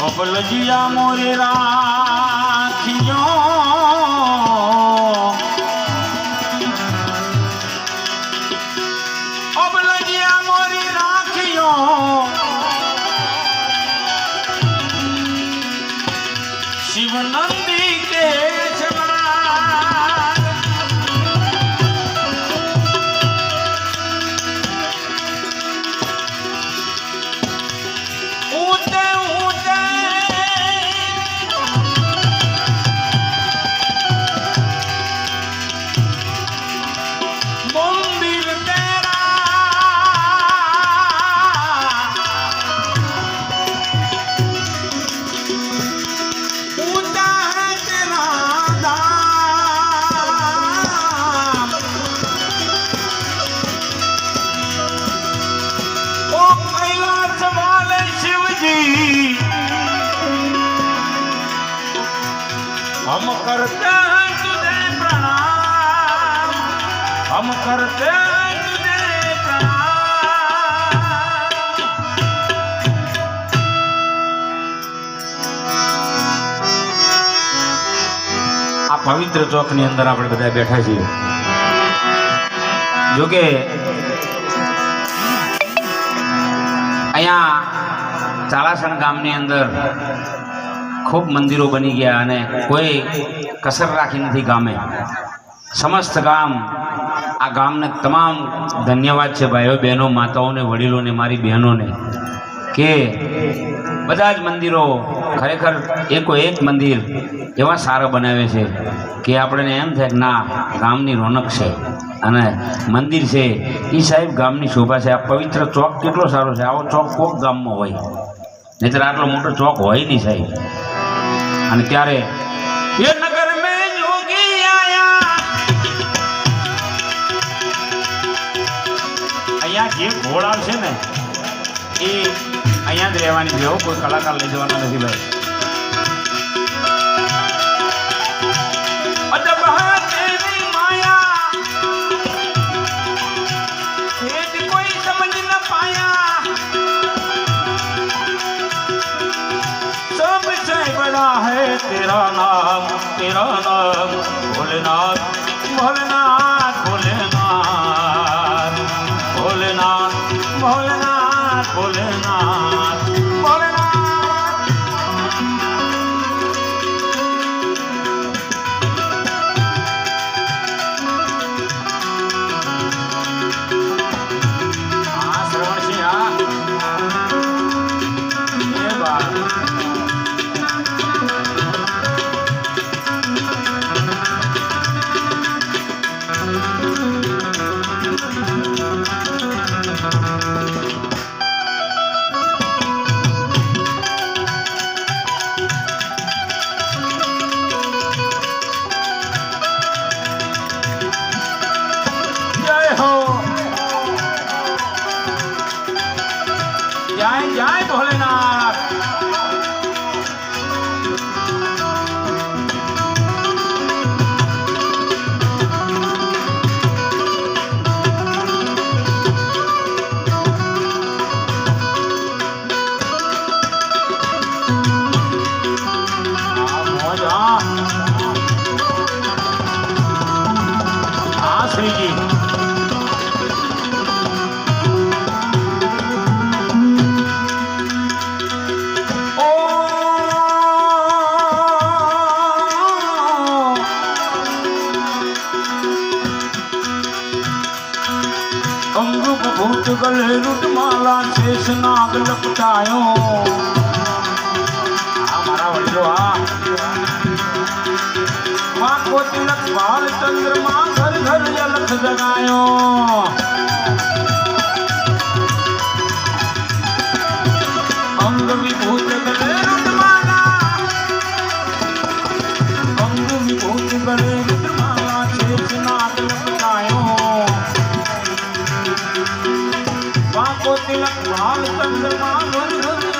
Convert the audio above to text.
અબલજિયા મોરે રાખિયો અબલજિયા મોરી રાખિયો શિવ નંદી કે हम करते हैं तुझे प्रणाम हम करते हैं तुझे प्रणाम आ पवित्र चौक ની અંદર આપણે બધા બેઠા છીએ જો કે અહીંયા ચાલાસણ ગામની અંદર खूब मंदिरों बनी गया અને કોઈ કસર રાખી નથી ગામે સમસ્ત ગામ આ ગામને તમામ ધન્યવાદ છે ભાઈઓ બહેનો માતાઓને વડીલોને મારી બહેનોને કે બધા જ મંદિરો ખરેખર એકો એક મંદિર એવા સારા બનાવે છે કે આપણે એમ થાય કે ના ગામની રોનક છે અને મંદિર છે એ સાહેબ ગામની શોભા છે આ પવિત્ર ચોક કેટલો સારો છે આવો ચોક કોક ગામમાં હોય નહીતર આટલો મોટો ચોક હોય નહીં સાહેબ અને ત્યારે ये नगर में योगी आया અહીંયા જે ઘોડા છે ને એ અહીંયા જ રહેવાની છે કોઈ કલાકાર લઈ જવાના નથી ભાઈ અજબ હે તેરી માયા भेद कोई समझ न पाया सबसे बड़ा है तेरा नाम भोलेनाथ भोलेनाथ भोलेनाथ भोलेनाथ भोलेनाथ भोलेनाथ जय जय भोलेनाथ श्री जी भूत गले रुटमाला शेष नाग लपटायो हमारा वडलो माँ को तिलक बाल चंद्रमा घर घर जलख जगायो अंग विभूत गले रुटमाला अंग विभूत गले रुटमाला शेष नाग लपटायो तिलक बाल चंद्रमा घर घर